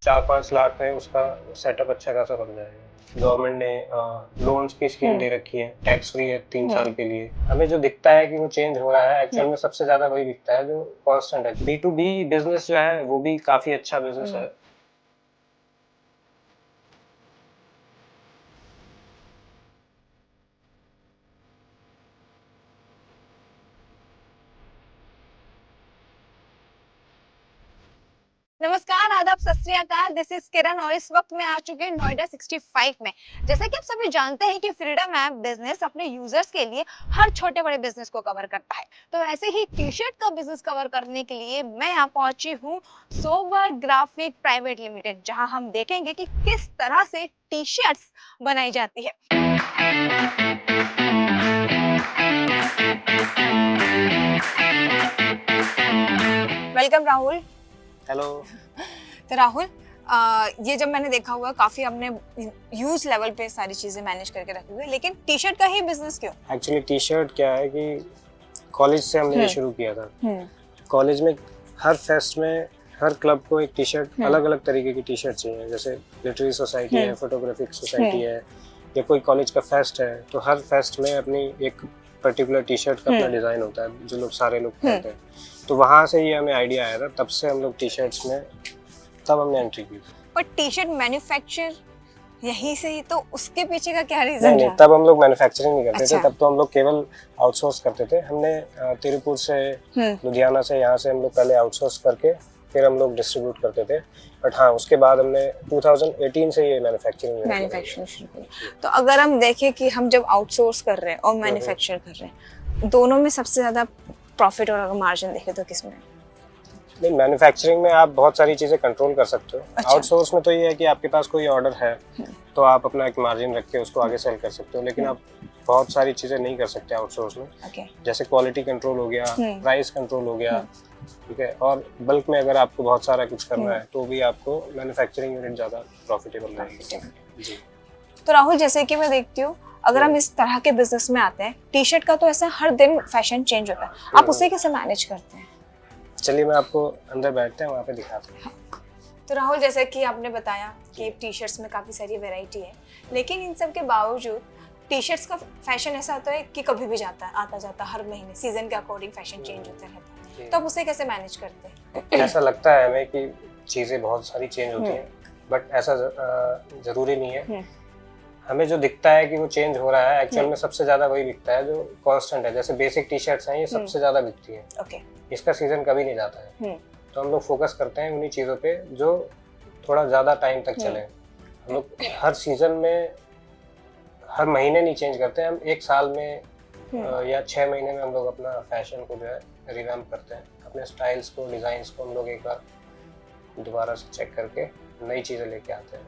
4-5 लाख में उसका सेटअप अच्छा खासा बन जाएगा। गवर्नमेंट ने लोन्स की स्कीम दे रखी है, टैक्स फ्री है 3 साल के लिए। हमें जो दिखता है कि वो चेंज हो रहा है, एक्चुअल में सबसे ज्यादा वही दिखता है जो कांस्टेंट है। B2B बिजनेस जो है वो भी काफी अच्छा बिजनेस है। नमस्कार, आदाब, सत श्री अकाल। दिस इज किरण और इस वक्त मैं आ चुके हैं नोएडा 65 में। जैसा कि आप सभी जानते हैं कि फ्रीडम ऐप बिजनेस अपने यूजर्स के लिए हर छोटे बड़े बिजनेस को कवर करता है। तो ऐसे ही टी शर्ट का बिजनेस कवर करने के लिए मैं यहाँ पहुंची हूँ सोवर ग्राफिक प्राइवेट लिमिटेड, जहां हम देखेंगे कि किस तरह से टी शर्ट्स बनाई जाती है। वेलकम राहुल। हेलो। तो राहुल, ये जब मैंने देखा हुआ काफी हमने ह्यूज लेवल पे सारी चीजें मैनेज करके रखी हुई है, लेकिन टी शर्ट का ही बिजनेस क्यों? एक्चुअली टी शर्ट क्या है कि कॉलेज से हमने ये शुरू किया था। कॉलेज में हर फेस्ट में हर क्लब को एक टी शर्ट, अलग अलग तरीके की टी शर्ट चाहिए। जैसे लिटरेरी सोसाइटी है, फोटोग्राफिक सोसाइटी है, या कोई कॉलेज का फेस्ट है, तो हर फेस्ट में अपनी एक पर्टिकुलर टी शर्ट का अपना डिजाइन होता है जो लोग सारे लोग पहनते हैं। तो वहाँ से ये हमें आइडिया आया था, तब से हम लोग टी शर्ट्स में तब हमने एंट्री की। पर टी शर्ट मैन्युफैक्चर यहीं से ही, तो उसके पीछे का क्या रीजन नहीं, था? तब हम लोग मैन्युफैक्चरिंग नहीं करते अच्छा। थे। तब तो हम लोग केवल आउटसोर्स करते थे। हमने तिरुपुर से, लुधियाना से, यहाँ से हम लोग पहले आउटसोर्स करके फिर हम लोग डिस्ट्रीब्यूट करते थे। बट हाँ, उसके बाद हमने 2018 से ये मैन्युफैक्चरिंग शुरू की। तो अगर हम देखें कि हम जब आउटसोर्स कर रहे हैं और मैन्युफैक्चर कर रहे हैं, दोनों में सबसे ज्यादा प्रॉफिट और अगर मार्जिन देखें तो किसमें? नहीं, मैन्युफैक्चरिंग में आप बहुत सारी चीजें कंट्रोल कर सकते हो। अच्छा। आउटसोर्स में तो ये है कि आपके पास कोई ऑर्डर है तो आप अपना एक मार्जिन रख के उसको आगे सेल कर सकते हो, लेकिन आप बहुत सारी चीजें नहीं कर सकते आउटसोर्स में। जैसे क्वालिटी कंट्रोल हो गया, प्राइस कंट्रोल हो गया, ठीक है। और बल्क में अगर आपको बहुत सारा कुछ करना है तो भी आपको मैन्युफैक्चरिंग यूनिट ज्यादा प्रॉफिटेबल रहेगी। जी। तो राहुल, जैसे कि मैं देखती हूँ, अगर हम इस तरह के बिजनेस में आते हैं, टी शर्ट का तो ऐसा हर दिन फैशन चेंज होता है, आप उसे कैसे मैनेज करते हैं? चलिए मैं आपको अंदर बैठते हैं, वहाँ पे दिखाते हैं। तो राहुल, जैसे कि आपने बताया कि टी शर्ट्स में काफ़ी सारी वैरायटी है, लेकिन इन सब के बावजूद टी शर्ट्स का फैशन ऐसा होता है कि कभी भी जाता है, आता जाता, हर महीने सीजन के अकॉर्डिंग फैशन चेंज होता रहता है। तो आप उसे कैसे मैनेज करते हैं? ऐसा लगता है हमें कि चीज़ें बहुत सारी चेंज होती हैं, बट ऐसा ज़रूरी नहीं है। हमें जो दिखता है कि वो चेंज हो रहा है, एक्चुअल में सबसे ज़्यादा वही दिखता है जो कांस्टेंट है। जैसे बेसिक टी शर्ट्स हैं, ये सबसे ज़्यादा बिकती है। ओके। इसका सीजन कभी नहीं जाता है। तो हम लोग फोकस करते हैं उन्हीं चीज़ों पे जो थोड़ा ज़्यादा टाइम तक चले। हम लोग हर सीजन में, हर महीने नहीं चेंज करते हैं। हम एक साल में या 6 महीने में हम लोग अपना फैशन को जो है रिवैम्प करते हैं। अपने स्टाइल्स को, डिज़ाइंस को हम लोग एक बार दोबारा से चेक करके नई चीज़ें लेके आते हैं।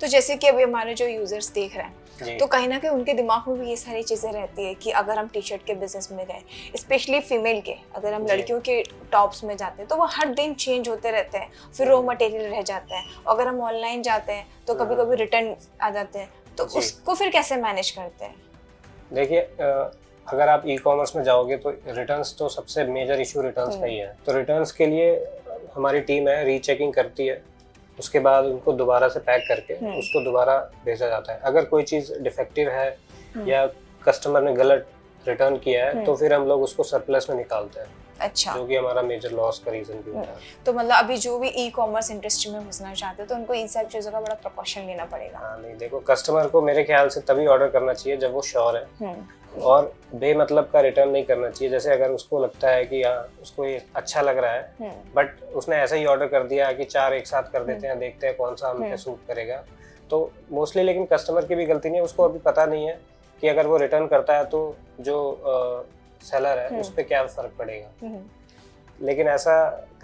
तो जैसे कि अभी हमारे जो यूजर्स देख रहे हैं, तो कहीं ना कहीं उनके दिमाग में भी ये सारी चीजें रहती है कि अगर हम टी शर्ट के बिजनेस में गए, स्पेशली फीमेल के, अगर हम लड़कियों के टॉप्स में जाते हैं तो वो हर दिन चेंज होते रहते हैं, फिर रॉ मटेरियल रह जाता है। अगर हम ऑनलाइन जाते हैं तो कभी कभी रिटर्न आ जाते हैं, तो उसको फिर कैसे मैनेज करते हैं? देखिए, अगर आप ई कॉमर्स में जाओगे तो रिटर्न्स तो सबसे मेजर इशू रिटर्न्स का ही है। तो रिटर्न्स के लिए हमारी टीम है, रीचेकिंग करती है, उसके बाद उनको दोबारा से पैक करके उसको दोबारा भेजा जाता है। अगर कोई चीज़ डिफेक्टिव है या कस्टमर ने गलत रिटर्न किया है तो फिर हम लोग उसको सरप्लस में निकालते हैं। अच्छा। जो कि हमारा मेजर लॉस का रीजन भी होता है। तो मतलब अभी जो भी ई कॉमर्स इंडस्ट्री में घुसना चाहते हैं तो उनको इन सब चीज़ों का बड़ा प्रिकॉशन लेना पड़ेगा। हाँ, नहीं, देखो, कस्टमर को मेरे ख्याल से तभी ऑर्डर करना चाहिए जब वो श्योर है, और बेमतलब का रिटर्न नहीं करना चाहिए। जैसे अगर उसको लगता है कि हाँ, उसको ये अच्छा लग रहा है, बट उसने ऐसा ही ऑर्डर कर दिया कि 4 एक साथ कर देते हैं, देखते हैं कौन सा हम पे सूट करेगा, तो मोस्टली, लेकिन कस्टमर की भी गलती नहीं है, उसको अभी पता नहीं है कि अगर वो रिटर्न करता है तो जो सेलर है उस पर क्या फर्क पड़ेगा। लेकिन ऐसा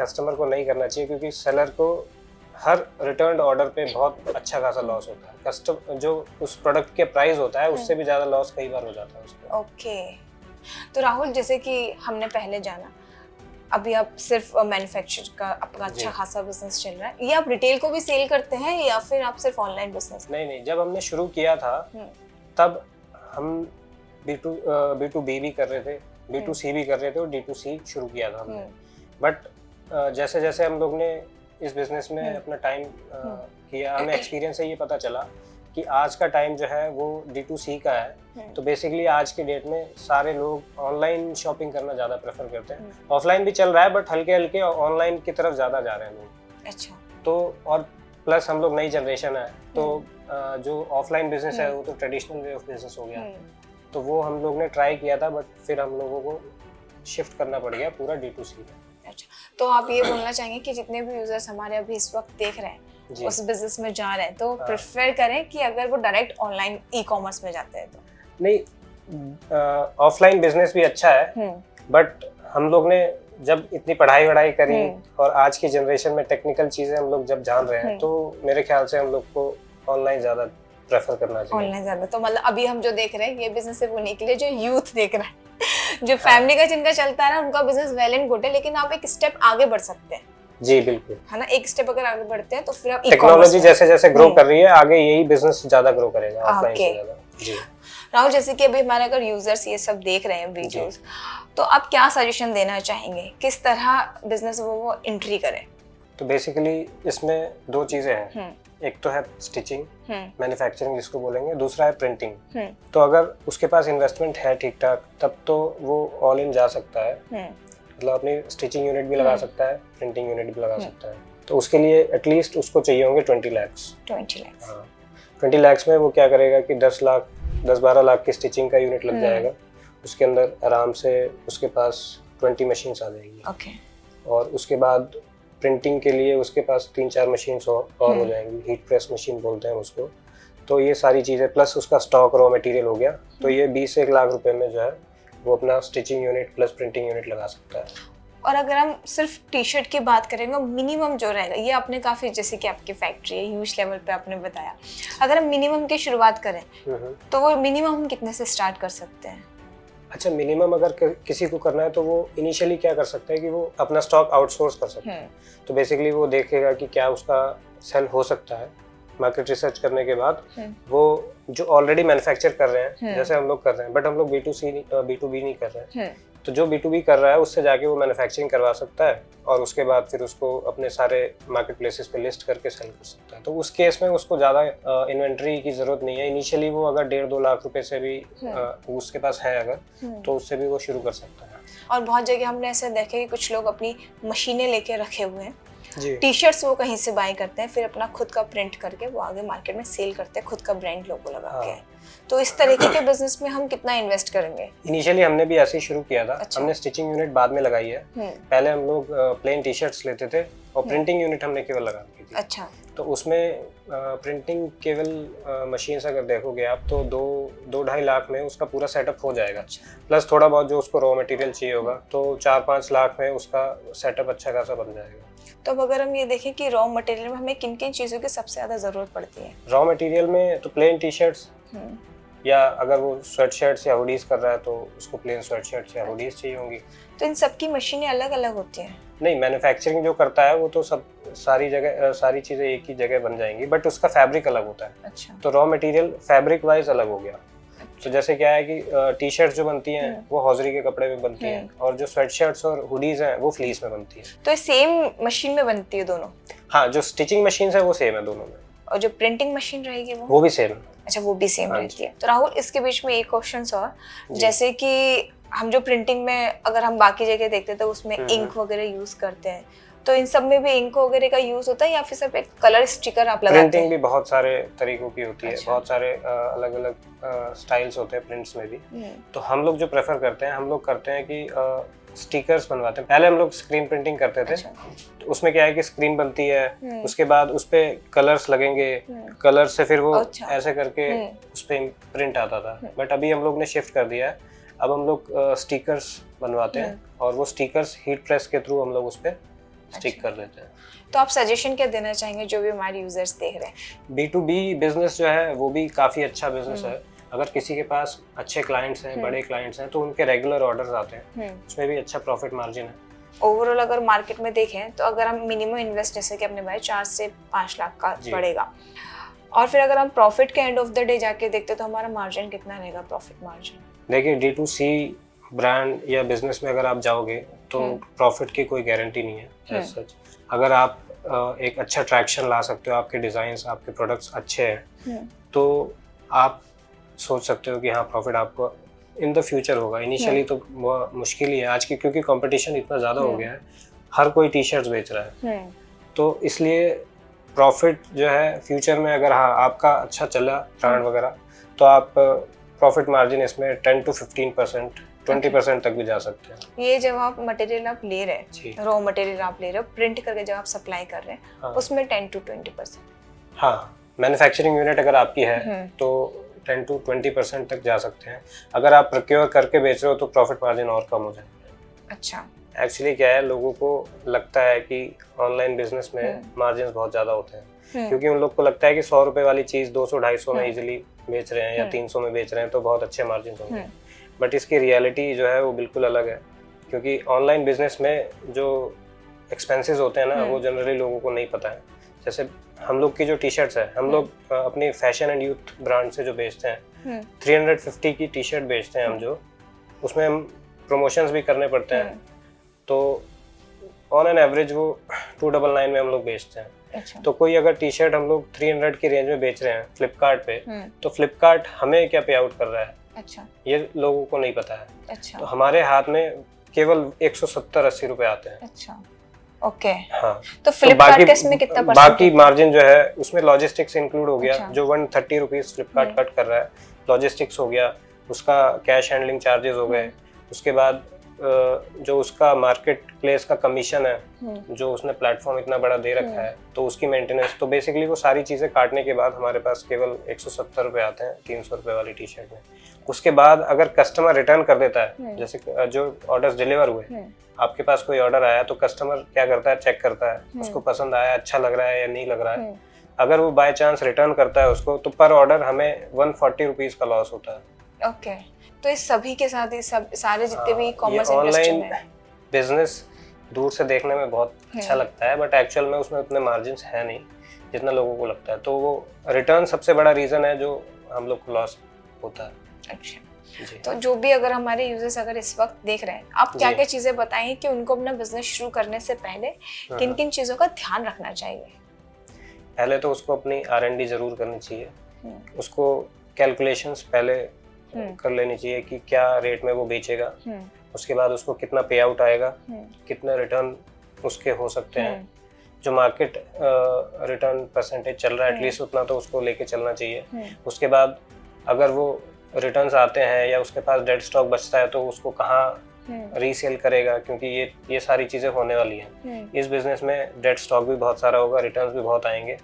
कस्टमर को नहीं करना चाहिए, क्योंकि सेलर को हर रिटर्न ऑर्डर पे बहुत अच्छा खासा लॉस होता है। कस्टमर जो उस प्रोडक्ट के प्राइस होता है उससे भी ज़्यादा लॉस कई बार हो जाता है उसको। ओके। तो राहुल, जैसे कि हमने पहले जाना, अभी आप सिर्फ मैन्युफैक्चर का आपका अच्छा खासा बिजनेस चल रहा है, ये आप रिटेल को भी सेल करते हैं या फिर आप सिर्फ ऑनलाइन बिजनेस? नहीं, जब हमने शुरू किया था तब हम B2B भी कर रहे थे, B2C भी कर रहे थे, और D2C शुरू किया था हमने। बट जैसे जैसे हम लोग ने इस बिजनेस में अपना टाइम किया, हमें एक्सपीरियंस से ये पता चला कि आज का टाइम जो है वो D2C का है। तो बेसिकली आज के डेट में सारे लोग ऑनलाइन शॉपिंग करना ज़्यादा प्रेफर करते हैं। ऑफलाइन भी चल रहा है बट हल्के हल्के ऑनलाइन की तरफ ज़्यादा जा रहे हैं लोग। अच्छा। तो और प्लस हम लोग नई जनरेशन है, तो जो ऑफलाइन बिजनेस है वो तो ट्रेडिशनल वे ऑफ बिजनेस हो गया। तो वो हम लोग ने ट्राई किया था बट फिर हम लोगों को शिफ्ट करना पड़ गया पूरा D2C में। अच्छा, तो आप ये बोलना चाहेंगे कि जितने भी यूजर्स हमारे अभी इस वक्त देख रहे हैं उस बिजनेस में जा रहे हैं तो प्रेफर करें कि अगर वो डायरेक्ट ऑनलाइन ई-कॉमर्स में जाते हैं तो? नहीं, ऑफलाइन बिजनेस भी अच्छा है बट हम लोग ने जब इतनी पढ़ाई करी और आज की जनरेशन में टेक्निकल चीजें हम लोग जब जान रहे हैं तो मेरे ख्याल से हम लोग को ऑनलाइन ज्यादा प्रेफर करना चाहिए। ऑनलाइन ज्यादा, तो मतलब अभी हम जो देख रहे हैं ये बिजनेस सिर्फ उन्हीं के लिए जो यूथ देख रहा है, जो फैमिली का जिनका चलता है ना उनका बिजनेस वेल एंड गुड है, लेकिन आप एक स्टेप आगे बढ़ सकते हैं। जी बिल्कुल, है ना, एक स्टेप अगर आगे बढ़ते हैं तो फिर आप टेक्नोलॉजी जैसे जैसे ग्रो कर रही है आगे यही बिजनेस ज्यादा ग्रो करेगा ऑफलाइन से ज्यादा। जी राहुल, जैसे कि अभी हमारे अगर यूजर्स ये सब देख रहे हैं वीडियोस, तो आप क्या सजेशन देना चाहेंगे, किस तरह बिजनेस वो एंट्री करें? तो बेसिकली इसमें दो चीजें हैं, एक तो है स्टिचिंग मैन्युफैक्चरिंग जिसको बोलेंगे, दूसरा है प्रिंटिंग। तो अगर उसके पास इन्वेस्टमेंट है ठीक ठाक तब तो वो ऑल इन जा सकता है, मतलब अपनी स्टिचिंग यूनिट भी लगा सकता है, प्रिंटिंग यूनिट भी लगा सकता है। तो उसके लिए एटलीस्ट उसको चाहिए होंगे 20 लाख। 20 लाख, हाँ 20 लाख में वो क्या करेगा कि 10-12 लाख की स्टिचिंग का यूनिट लग जाएगा, उसके अंदर आराम से उसके पास 20 मशीन्स आ जाएंगी। ओके। और उसके बाद प्रिंटिंग के लिए उसके पास 3-4 मशीन्स और हो जाएंगी, हीट प्रेस मशीन बोलते हैं उसको। तो ये सारी चीज़ें प्लस उसका स्टॉक रॉ मटेरियल हो गया, तो ये 20-1 लाख रुपए में जो है वो अपना stitching unit plus printing unit लगा सकता है। और अगर हम सिर्फ टी शर्ट की बात करेंगे, मिनिमम जो रहेगा, ये आपने काफ़ी, जैसे कि आपकी फैक्ट्री है ह्यूज लेवल पे आपने बताया, अगर हम मिनिमम की शुरुआत करें तो वो मिनिमम हम कितने से स्टार्ट कर सकते हैं? अच्छा, मिनिमम अगर किसी को करना है तो वो इनिशियली क्या कर सकता है कि वो अपना स्टॉक आउटसोर्स कर सकता है। तो बेसिकली वो देखेगा कि क्या उसका सेल हो सकता है। मार्केट रिसर्च करने के बाद वो जो ऑलरेडी मैन्युफैक्चर कर रहे हैं जैसे हम लोग कर रहे हैं, बट हम लोग B2B नहीं कर रहे हैं, तो जो B2B कर रहा है उससे जाके वो मैन्युफैक्चरिंग करवा सकता है और उसके बाद फिर उसको अपने सारे मार्केट प्लेसेस पे लिस्ट करके सेल कर सकता है। तो उस केस में उसको ज़्यादा इन्वेंट्री की ज़रूरत नहीं है। इनिशियली वो अगर 1.5-2 लाख रुपए से भी उसके पास है अगर, तो उससे भी वो शुरू कर सकता है। और बहुत जगह हमने ऐसे देखे कि कुछ लोग अपनी मशीनें लेके रखे हुए हैं, टी शर्ट्स वो कहीं से बाय करते हैं, फिर अपना खुद का प्रिंट करके वो आगे मार्केट में सेल करते हैं, खुद का ब्रांड लोगो लगा के। तो इस तरीके के बिजनेस में हम कितना इन्वेस्ट करेंगे? इनिशियली हमने भी ऐसे ही शुरू किया था। अच्छा। हमने स्टिचिंग यूनिट बाद में लगाई है। पहले हम लोग प्लेन टी शर्ट्स लेते थे और प्रिंटिंग यूनिट हमने केवल लगा दी थी। अच्छा। तो उसमें प्रिंटिंग केवल मशीन अगर देखोगे आप तो 2-2.5 लाख में उसका पूरा सेटअप हो जाएगा। अच्छा। प्लस थोड़ा बहुत जो उसको रॉ मटेरियल चाहिए होगा तो 4-5 लाख में उसका सेटअप अच्छा खासा बन जाएगा। तो अब अगर हम ये देखें कि रॉ मटेरियल में हमें किन किन चीज़ों की सबसे ज़्यादा ज़रूरत पड़ती है? रॉ मटेरियल में तो प्लेन टी शर्ट्स, या अगर वो स्वेट शर्ट्स या हुडीज कर रहा है तो उसको प्लेन स्वेट शर्ट्स या हुडीज चाहिए होंगी। तो इन सब की मशीनें अलग अलग होती हैं? नहीं, मैन्युफैक्चरिंग जो करता है वो तो सब सारी चीज़ें एक ही जगह बन जाएंगी, बट उसका फैब्रिक अलग होता है। अच्छा। तो रॉ मटेरियल फैब्रिक वाइज अलग हो गया। तो जैसे क्या है कि टी शर्ट्स जो बनती हैं वो हौजरी के कपड़े में बनती हैं और जो स्वेट शर्ट्स और हुडीज हैं वो फ्लीस में बनती है। तो सेम मशीन में बनती है दोनों? हाँ, जो स्टिचिंग मशीन है वो सेम है दोनों में। और जो प्रिंटिंग मशीन रहेगी वो भी सेम है। अच्छा, वो भी सेम रहती है। तो राहुल, इसके बीच में एक क्वेश्चन और, जैसे कि हम जो प्रिंटिंग में अगर हम बाकी जगह देखते हैं तो उसमें इंक वगैरह यूज करते हैं, तो इन सब में भी इंक वगैरह का यूज होता है या फिर सिर्फ एक कलर स्टिकर आप लगाते हैं? प्रिंटिंग भी बहुत सारे तरीकों की होती है। अच्छा। बहुत सारे अलग अलग स्टाइल्स होते हैं प्रिंट्स में भी। तो हम लोग जो प्रेफर करते हैं, हम लोग करते हैं कि स्टिकर्स बनवाते हैं। पहले हम लोग स्क्रीन प्रिंटिंग करते थे। अच्छा। तो उसमें क्या है कि स्क्रीन बनती है, उसके बाद उस पे कलर्स लगेंगे, कलर से फिर वो ऐसे करके उस पे प्रिंट आता था। बट अभी हम लोग ने शिफ्ट कर दिया है, अब हम लोग स्टिकर्स बनवाते हैं और वो स्टिकर्स हीट प्रेस के थ्रू हम लोग उस पे स्टिक कर देते हैं। तो आप सजेशन क्या देना चाहेंगे जो भी हमारे यूजर्स देख रहे हैं? B2B बिजनेस जो है वो भी काफ़ी अच्छा बिजनेस है। अगर किसी के पास अच्छे क्लाइंट्स हैं, बड़े क्लाइंट्स हैं, तो उनके रेगुलर ऑर्डर्स आते हैं, उसमें भी अच्छा प्रॉफिट मार्जिन है। ओवरऑल अगर मार्केट में देखें तो अगर हम मिनिमम इन्वेस्ट, जैसे कि आपने बताया 4 से 5 लाख का पड़ेगा, और फिर अगर हम प्रॉफिट के एंड ऑफ द डे जाके देखते तो हमारा मार्जिन कितना रहेगा, प्रॉफिट मार्जिन? देखिए, D2C ब्रांड या बिजनेस में अगर आप जाओगे तो प्रॉफिट की कोई गारंटी नहीं है एज सच। अगर आप एक अच्छा ट्रैक्शन ला सकते हो, आपके डिज़ाइंस, आपके प्रोडक्ट्स अच्छे हैं, तो आप सोच सकते हो कि हाँ प्रॉफिट आपको इन द फ्यूचर होगा। इनिशियली तो वो मुश्किल ही है आज की, क्योंकि कंपटीशन इतना ज़्यादा हो गया है, हर कोई टी शर्ट्स बेच रहा है, तो इसलिए प्रॉफिट जो है फ्यूचर में अगर हाँ आपका अच्छा चला ब्रांड वगैरह, तो आप प्रॉफिट मार्जिन इसमें 10 to 15%, 20% तक भी जा सकते हैं। ये जब आप मटेरियल आप ले रहे हैं, रॉ मटेरियल आप ले रहे हो, प्रिंट करके जब आप सप्लाई कर रहे हैं, हाँ, उसमें 10 to 20%। हाँ, मैन्युफैक्चरिंग यूनिट अगर आपकी है तो 10 to 20% तक जा सकते हैं। अगर आप प्रोक्योर करके बेच रहे हो तो प्रॉफिट मार्जिन और कम हो जाएगा। अच्छा, एक्चुअली क्या है, लोगों को लगता है कि ऑनलाइन बिजनेस में मार्जिन बहुत ज़्यादा होते हैं, क्योंकि उन लोग को लगता है कि 100 रुपये वाली चीज़ 200-250 में इजीली बेच रहे हैं या 300 में बेच रहे हैं तो बहुत अच्छे मार्जिन होंगे। बट इसकी रियलिटी जो है वो बिल्कुल अलग है, क्योंकि ऑनलाइन बिजनेस में जो एक्सपेंसेस होते हैं ना, वो जनरली लोगों को नहीं पता है। जैसे हम लोग की जो टी शर्ट्स है, हम लोग अपनी फैशन एंड यूथ ब्रांड से जो बेचते हैं, 350 की टी शर्ट बेचते हैं हम, जो उसमें हम प्रमोशंस भी करने पड़ते हैं, तो ऑन एन एवरेज वो 299 में हम लोग बेचते हैं। अच्छा। तो कोई अगर टी शर्ट हम लोग 300 की रेंज में बेच रहे हैं फ्लिपकार्ट पे, तो फ्लिपकार्ट हमें क्या पे आउट कर रहा है, अच्छा, ये लोगों को नहीं पता है। अच्छा। तो हमारे हाथ में केवल 170-80 रुपए आते हैं। अच्छा, ओके। हाँ, तो फ्लिपकार्ट के इसमें कितना परसेंट? बाकी मार्जिन जो है उसमें लॉजिस्टिक्स इंक्लूड हो गया। अच्छा। जो 130 रुपीज फ्लिपकार्ट कट कर रहा है, लॉजिस्टिक्स हो गया, उसका कैश हैंडलिंग चार्जेस हो गए, उसके बाद जो उसका मार्केट प्लेस का कमीशन है, जो उसने प्लेटफॉर्म इतना बड़ा दे रखा है, तो उसकी मेंटेनेंस, तो बेसिकली वो सारी चीज़ें काटने के बाद हमारे पास केवल 170 रुपये आते हैं 300 रुपये वाली टी शर्ट में। उसके बाद अगर कस्टमर रिटर्न कर देता है, जैसे जो ऑर्डर्स डिलीवर हुए, आपके पास कोई ऑर्डर आया तो कस्टमर क्या करता है, चेक करता है, उसको पसंद आया, अच्छा लग रहा है या नहीं लग रहा है। अगर वो बाय चांस रिटर्न करता है उसको, तो पर ऑर्डर हमें 140 रुपीज़ का लॉस होता है। ओके। तो इस सभी के साथ ही सब सारे जितने भी कॉमर्स इंडस्ट्री में बिजनेस दूर से देखने में बहुत अच्छा लगता है, बट एक्चुअल में उसमें उतने मार्जिन्स है नहीं जितना लोगों को लगता है। तो वो रिटर्न सबसे बड़ा रीजन है जो हम लोग को लॉस होता है। अच्छा, तो जो भी अगर हमारे यूजर्स अगर इस वक्त देख रहे हैं, आप क्या क्या चीजें बताएं कि उनको अपना बिजनेस शुरू करने से पहले किन किन चीजों का ध्यान रखना चाहिए? पहले तो उसको अपनी R&D जरूर करनी चाहिए, उसको कैलकुलेशंस पहले कर लेनी चाहिए कि क्या रेट में वो बेचेगा, उसके बाद उसको कितना पे आउट आएगा, कितने रिटर्न उसके हो सकते हैं, जो मार्केट रिटर्न परसेंटेज चल रहा है एटलीस्ट उतना तो उसको लेके चलना चाहिए। उसके बाद अगर वो रिटर्न्स आते हैं या उसके पास डेड स्टॉक बचता है तो उसको कहाँ रीसेल करेगा, क्योंकि ये सारी चीजें होने वाली हैं। इस बिजनेस में डेड स्टॉक भी बहुत सारा होगा, रिटर्न्स भी बहुत आएंगे,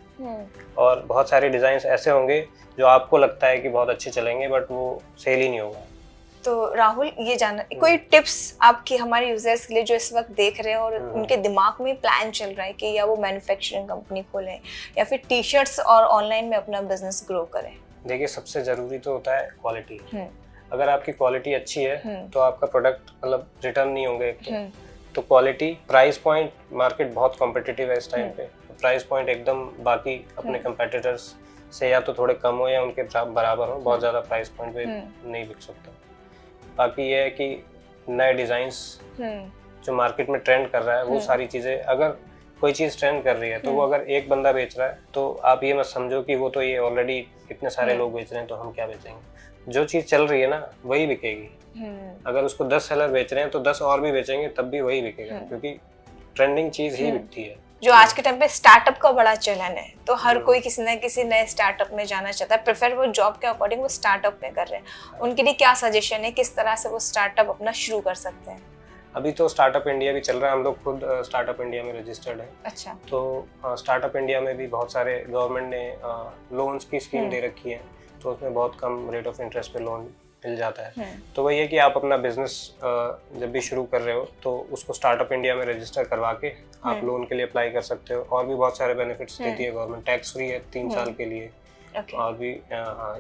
और बहुत सारे डिजाइन्स ऐसे होंगे जो आपको लगता है कि बहुत अच्छे चलेंगे बट वो सेल ही नहीं होगा। तो राहुल, ये जानना कोई टिप्स आपकी हमारे यूजर्स के लिए जो इस वक्त देख रहे हैं और उनके दिमाग में प्लान चल रहा है कि या वो मैन्युफैक्चरिंग कंपनी खोलें या फिर टी शर्ट्स और ऑनलाइन में अपना बिजनेस ग्रो करें? देखिए, सबसे जरूरी तो होता है क्वालिटी। अगर आपकी क्वालिटी अच्छी है तो आपका प्रोडक्ट मतलब रिटर्न नहीं होंगे। तो क्वालिटी, प्राइस पॉइंट, मार्केट बहुत कॉम्पिटिटिव है इस टाइम पे, प्राइस पॉइंट एकदम बाकी अपने कंपेटिटर्स से या तो थोड़े कम हो या उनके बराबर हो, बहुत ज़्यादा प्राइस पॉइंट पे नहीं बिक सकता। बाकी ये है कि नए डिज़ाइंस जो मार्केट में ट्रेंड कर रहा है, वो सारी चीज़ें, अगर कोई चीज़ ट्रेंड कर रही है तो वो अगर एक बंदा बेच रहा है तो आप ये मत समझो कि वो तो ये ऑलरेडी इतने सारे लोग बेच रहे हैं तो हम क्या बेचेंगे। जो चीज़ चल रही है ना वही बिकेगी। अगर उसको 10 सेलर बेच रहे हैं तो 10 और भी बेचेंगे तब भी वही बिकेगा, क्योंकि ट्रेंडिंग चीज़ ही बिकती है। जो आज के टाइम पे स्टार्टअप का बड़ा चलन है, तो हर कोई किसी न किसी नए स्टार्टअप में जाना चाहता है, प्रेफर वो जॉब के अकॉर्डिंग वो स्टार्टअप में कर रहे हैं। उनके लिए क्या सजेशन है, किस तरह से वो स्टार्टअप अपना शुरू कर सकते हैं? अभी तो स्टार्टअप इंडिया भी चल रहा है, हम लोग खुद स्टार्टअप इंडिया में रजिस्टर्ड है। अच्छा। तो स्टार्टअप इंडिया में भी बहुत सारे गवर्नमेंट ने लोन्स की स्कीम दे रखी है, तो उसमें बहुत कम रेट ऑफ इंटरेस्ट पे लोन मिल जाता है। तो वही है कि आप अपना बिजनेस जब भी शुरू कर रहे हो तो उसको स्टार्टअप इंडिया में रजिस्टर करवा के आप लोन के लिए अप्लाई कर सकते हो। और भी बहुत सारे बेनिफिट्स देती है गवर्नमेंट, टैक्स फ्री है 3 साल के लिए। और भी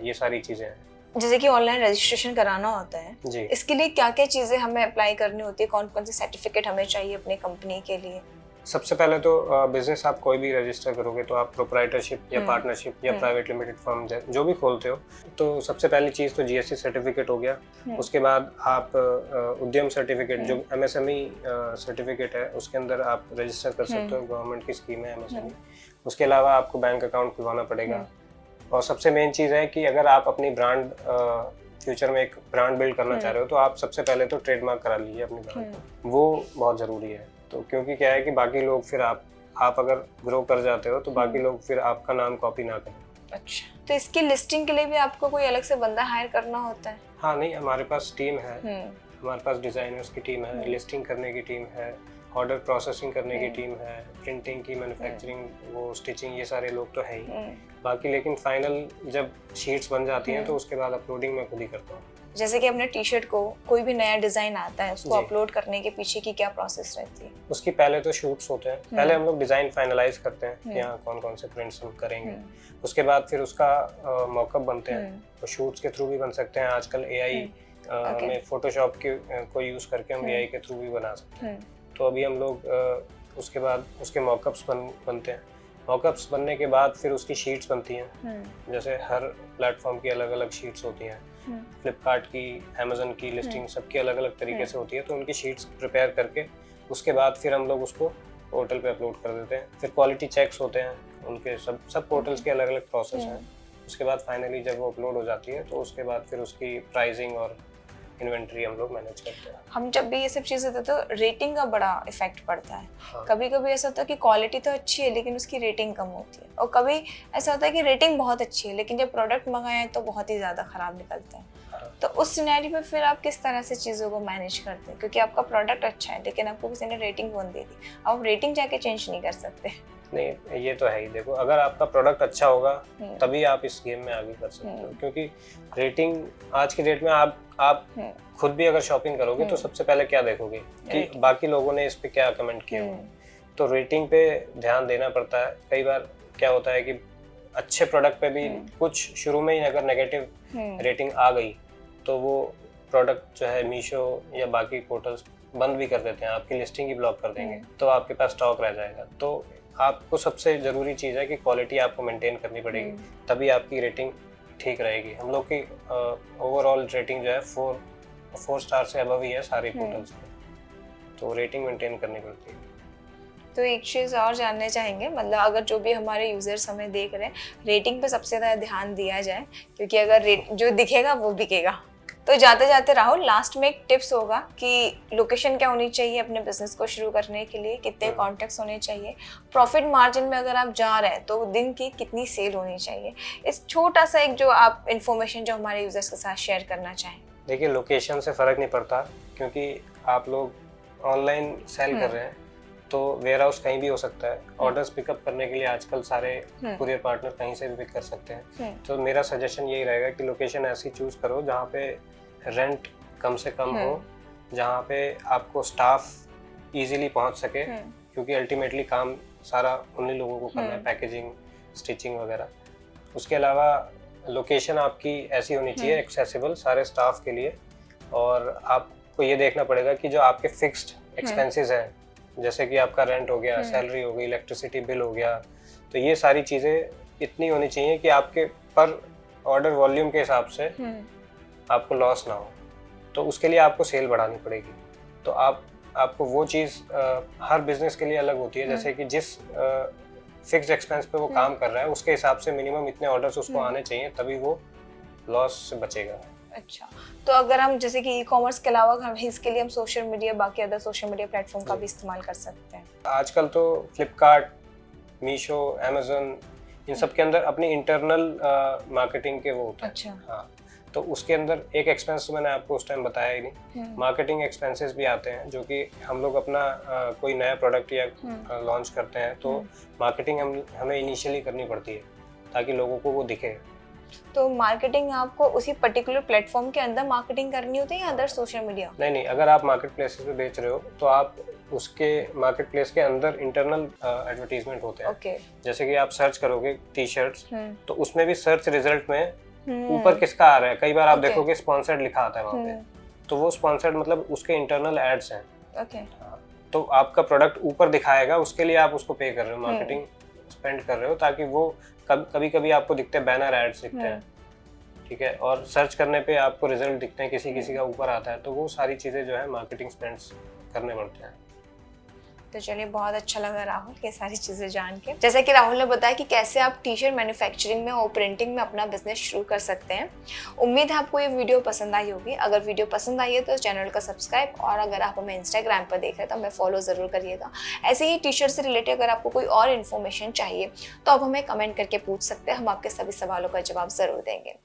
ये सारी चीज़ें हैं। जैसे कि ऑनलाइन रजिस्ट्रेशन कराना होता है जी, इसके लिए क्या क्या चीज़ें हमें अप्लाई करनी होती है, कौन कौन से सर्टिफिकेट हमें चाहिए अपनी कंपनी के लिए? सबसे पहले तो बिजनेस आप कोई भी रजिस्टर करोगे तो आप प्रोप्राइटरशिप या पार्टनरशिप या प्राइवेट लिमिटेड फर्म जो भी खोलते हो, तो सबसे पहली चीज़ तो जीएसटी सर्टिफिकेट हो गया। उसके बाद आप उद्यम सर्टिफिकेट जो एमएसएमई सर्टिफिकेट है उसके अंदर आप रजिस्टर कर सकते हो, गवर्नमेंट की स्कीम है एमएसएमई। उसके अलावा आपको बैंक अकाउंट खुलवाना पड़ेगा। और सबसे मेन चीज़ है कि अगर आप अपनी ब्रांड फ्यूचर में एक ब्रांड बिल्ड करना चाह रहे हो तो आप सबसे पहले तो ट्रेडमार्क करा लीजिए अपनी ब्रांड, वो बहुत ज़रूरी है। तो क्योंकि क्या है कि बाकी लोग फिर आप अगर ग्रो कर जाते हो तो बाकी लोग फिर आपका नाम कॉपी ना करें। अच्छा, तो इसकी लिस्टिंग के लिए भी आपको कोई अलग से बंदा हायर करना होता है? हाँ नहीं, हमारे पास टीम है, हमारे पास डिज़ाइनर्स की टीम है, लिस्टिंग करने की टीम है, ऑर्डर प्रोसेसिंग करने की टीम है, प्रिंटिंग की, मैन्युफैक्चरिंग, वो स्टिचिंग, ये सारे लोग तो है ही। बाकी लेकिन फाइनल जब शीट्स बन जाती हैं तो उसके बाद अपलोडिंग मैं खुद ही करता हूँ। जैसे कि अपने टी शर्ट को कोई भी नया डिजाइन आता है उसको अपलोड करने के पीछे की क्या प्रोसेस रहती है? उसकी पहले तो शूट्स होते हैं, पहले हम लोग डिजाइन फाइनलाइज करते हैं कि यहाँ कौन कौन से प्रिंट्स हम करेंगे। उसके बाद फिर उसका मॉकअप बनते हैं, तो शूट्स के थ्रू भी बन सकते हैं। आजकल एआई में फोटोशॉप को यूज करके हम एआई के थ्रू भी बना सकते हैं। तो अभी हम लोग उसके बाद उसके मॉकअप्स बनते हैं। मॉकअप्स बनने के बाद फिर उसकी शीट्स बनती हैं। जैसे हर प्लेटफॉर्म की अलग अलग शीट्स होती हैं, फ्लिपकार्ट की, अमेजन की लिस्टिंग सबकी अलग अलग तरीके से होती है। तो उनकी शीट्स प्रिपेयर करके उसके बाद फिर हम लोग उसको पोर्टल पे अपलोड कर देते हैं। फिर क्वालिटी चेक्स होते हैं, उनके सब पोर्टल्स के अलग अलग प्रोसेस हैं। उसके बाद फाइनली जब वो अपलोड हो जाती है तो उसके बाद फिर उसकी प्राइसिंग और इन्वेंट्री हम लोग मैनेज करते हैं। हम जब भी ये सब चीज़ें देते हैं तो रेटिंग का बड़ा इफेक्ट पड़ता है। हाँ। कभी कभी ऐसा होता है कि क्वालिटी तो अच्छी है लेकिन उसकी रेटिंग कम होती है, और कभी ऐसा होता है कि रेटिंग बहुत अच्छी है लेकिन जब प्रोडक्ट मंगाए तो बहुत ही ज़्यादा ख़राब निकलता है। हाँ। तो उस सिनेरियो में फिर आप किस तरह से चीज़ों को मैनेज करते हैं? क्योंकि आपका प्रोडक्ट अच्छा है लेकिन आपको किसी ने रेटिंग वन दे दी, आप रेटिंग जाके चेंज नहीं कर सकते। नहीं, ये तो है ही। देखो, अगर आपका प्रोडक्ट अच्छा होगा तभी आप इस गेम में आगे कर सकते हो। क्योंकि रेटिंग आज की डेट में आप खुद भी अगर शॉपिंग करोगे तो सबसे पहले क्या देखोगे कि बाकी लोगों ने इस पे क्या कमेंट किए हुए। तो रेटिंग पे ध्यान देना पड़ता है। कई बार क्या होता है कि अच्छे प्रोडक्ट पे भी कुछ शुरू में ही अगर नेगेटिव रेटिंग आ गई तो वो प्रोडक्ट जो है मीशो या बाकी पोर्टल्स बंद भी कर देते हैं, आपकी लिस्टिंग ही ब्लॉक कर देंगे, तो आपके पास स्टॉक रह जाएगा। तो आपको सबसे ज़रूरी चीज़ है कि क्वालिटी आपको मेंटेन करनी पड़ेगी, तभी आपकी रेटिंग ठीक रहेगी। हम लोग की ओवरऑल रेटिंग जो है 4 स्टार से अबव ही है सारे पोर्टल्स पे, तो रेटिंग मेंटेन करनी पड़ती है। तो एक चीज़ और जानना चाहेंगे, मतलब अगर जो भी हमारे यूजर्स हमें देख रहे हैं, रेटिंग पे सबसे ज़्यादा ध्यान दिया जाए, क्योंकि अगर जो दिखेगा वो बिकेगा। तो जाते जाते राहुल, लास्ट में एक टिप्स होगा कि लोकेशन क्या होनी चाहिए अपने बिजनेस को शुरू करने के लिए, कितने कॉन्टैक्ट्स होने चाहिए, प्रॉफिट मार्जिन में अगर आप जा रहे हैं तो दिन की कितनी सेल होनी चाहिए, इस छोटा सा एक जो आप इन्फॉर्मेशन जो हमारे यूजर्स के साथ शेयर करना चाहें। देखिए, लोकेशन से फ़र्क नहीं पड़ता, क्योंकि आप लोग ऑनलाइन सेल कर रहे हैं तो वेयर हाउस कहीं भी हो सकता है। ऑर्डर्स पिकअप करने के लिए आजकल सारे कुरियर पार्टनर कहीं से भी पिक कर सकते हैं। तो मेरा सजेशन यही रहेगा कि लोकेशन ऐसी चूज़ करो जहाँ पे रेंट कम से कम हो, जहाँ पे आपको स्टाफ इजीली पहुँच सके, क्योंकि अल्टीमेटली काम सारा उन्हीं लोगों को करना है, पैकेजिंग, स्टिचिंग वगैरह। उसके अलावा लोकेशन आपकी ऐसी होनी चाहिए एक्सेसिबल सारे स्टाफ के लिए, और आपको ये देखना पड़ेगा कि जो आपके फिक्स्ड एक्सपेंसेस हैं, जैसे कि आपका रेंट हो गया, सैलरी हो गई, इलेक्ट्रिसिटी बिल हो गया, तो ये सारी चीज़ें इतनी होनी चाहिए कि आपके पर ऑर्डर वॉल्यूम के हिसाब से आपको लॉस ना हो। तो उसके लिए आपको सेल बढ़ानी पड़ेगी। तो आपको वो चीज़ हर बिजनेस के लिए अलग होती है। जैसे कि जिस फिक्स्ड एक्सपेंस पे वो काम कर रहा है उसके हिसाब से मिनिमम इतने ऑर्डर्स उसको आने चाहिए, तभी वो लॉस से बचेगा। अच्छा, तो अगर हम जैसे कि ई कॉमर्स के अलावा हम इसके लिए हम सोशल मीडिया, बाकी अदर सोशल मीडिया प्लेटफॉर्म का भी इस्तेमाल कर सकते हैं। आजकल तो फ्लिपकार्ट, मीशो, अमेजन, इन सब के अंदर अपनी इंटरनल मार्केटिंग के वो होते हैं। अच्छा। हाँ, तो उसके अंदर एक एक्सपेंस मैंने आपको उस टाइम बताया ही नहीं, मार्केटिंग एक्सपेंसेस भी आते हैं, जो कि हम लोग अपना कोई नया प्रोडक्ट या लॉन्च करते हैं तो मार्केटिंग हमें इनिशियली करनी पड़ती है ताकि लोगों को वो दिखे। तो मार्केटिंग आपको उसी पर्टिकुलर प्लेटफॉर्म के अंदर मार्केटिंग करनी होती है या अदर सोशल मीडिया? नहीं, अगर आप मार्केट प्लेसेस पे बेच रहे हो तो आप उसके मार्केट प्लेस के अंदर इंटरनल एडवर्टीजमेंट होते हैं। जैसे कि आप सर्च करोगे टी शर्ट्स, तो उसमें भी सर्च रिजल्ट में ऊपर किसका आ रहा है, कई बार आप देखोगे स्पॉन्सर्ड लिखा आता है वहाँ पे, तो वो स्पॉन्सर्ड मतलब उसके इंटरनल एड्स हैं। तो आपका प्रोडक्ट ऊपर दिखाएगा, उसके लिए आप उसको पे कर रहे हो, मार्केटिंग स्पेंड कर रहे हो, ताकि वो कभी कभी आपको दिखते हैं बैनर एड्स दिखते हैं, ठीक है, और सर्च करने पे आपको रिजल्ट दिखते हैं, किसी का ऊपर आता है, तो वो सारी चीजें जो है मार्केटिंग स्पेंड्स करने पड़ते हैं। तो चलिए, बहुत अच्छा लगा राहुल ये सारी चीज़ें जान के। जैसे कि राहुल ने बताया कि कैसे आप टी शर्ट मैन्युफैक्चरिंग में और प्रिंटिंग में अपना बिजनेस शुरू कर सकते हैं। उम्मीद है आपको ये वीडियो पसंद आई होगी। अगर वीडियो पसंद आई है तो चैनल का सब्सक्राइब, और अगर आप हमें इंस्टाग्राम पर देख रहे हैं तो हमें फॉलो ज़रूर करिएगा। ऐसे ही टी शर्ट से रिलेटेड अगर आपको कोई और इन्फॉर्मेशन चाहिए तो आप हमें कमेंट करके पूछ सकते हैं, हम आपके सभी सवालों का जवाब ज़रूर देंगे।